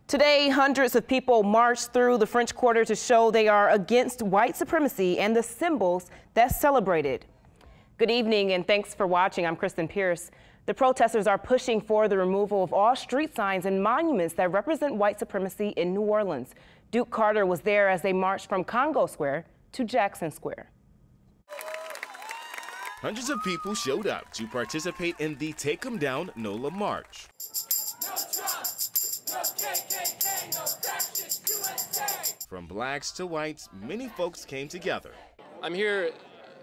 Today, hundreds of people marched through the French Quarter to show they are against white supremacy and the symbols that celebrate it. Good evening and thanks for watching. I'm Kristen Pierce. The protesters are pushing for the removal of all street signs and monuments that represent white supremacy in New Orleans. Duke Carter was there as they marched from Congo Square to Jackson Square. Hundreds of people showed up to participate in the Take 'em Down NOLA march. No Trump, no KKK, no fascist USA. From blacks to whites, many folks came together. I'm here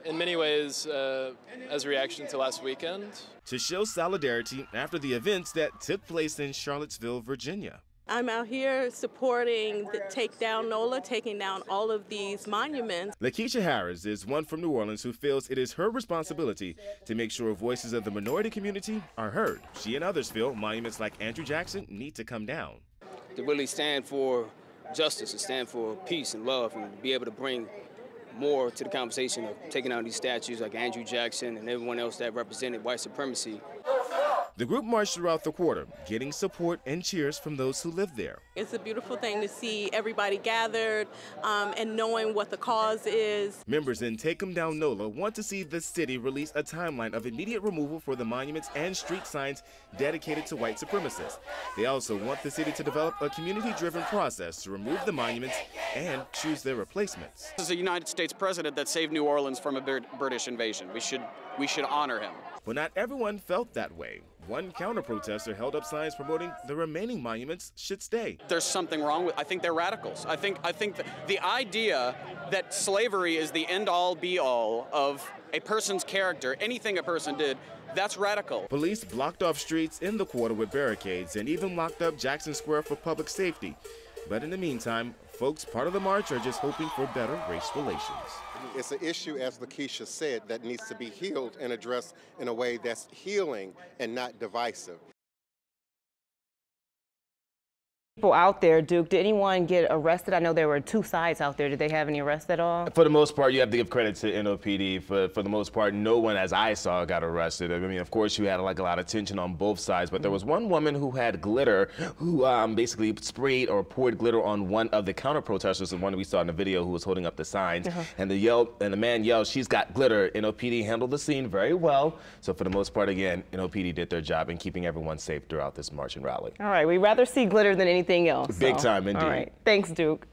in many ways as a reaction to last weekend. To show solidarity after the events that took place in Charlottesville, Virginia. I'm out here supporting the Take Down NOLA, taking down all of these monuments. Lakeisha Harris is one from New Orleans who feels it is her responsibility to make sure voices of the minority community are heard. She and others feel monuments like Andrew Jackson need to come down. To really stand for justice, to stand for peace and love, and be able to bring more to the conversation of taking down these statues like Andrew Jackson and everyone else that represented white supremacy. The group marched throughout the quarter, getting support and cheers from those who live there. It's a beautiful thing to see everybody gathered and knowing what the cause is. Members in Take 'em Down NOLA want to see the city release a timeline of immediate removal for the monuments and street signs dedicated to white supremacists. They also want the city to develop a community-driven process to remove the monuments and choose their replacements. This is a United States president that saved New Orleans from a British invasion. We should honor him. But not everyone felt that way. One counter-protester held up signs promoting the remaining monuments should stay. There's something wrong with, I think they're radicals. I think the idea that slavery is the end-all be-all of a person's character, anything a person did, that's radical. Police blocked off streets in the quarter with barricades and even locked up Jackson Square for public safety. But in the meantime, folks part of the march are just hoping for better race relations. It's an issue, as Lakeisha said, that needs to be healed and addressed in a way that's healing and not divisive. People out there, Duke, did anyone get arrested? I know there were two sides out there. Did they have any arrests at all? For the most part, you have to give credit to NOPD. For the most part, no one, as I saw, got arrested. I mean, of course, you had like a lot of tension on both sides, but there was one woman who had glitter, who basically sprayed or poured glitter on one of the counter-protesters, the one we saw in the video, who was holding up the signs. And the man yelled, "She's got glitter." NOPD handled the scene very well. So for the most part, again, NOPD did their job in keeping everyone safe throughout this march and rally. All right, we'd rather see glitter than anything else. Big time, indeed. All right, thanks, Duke.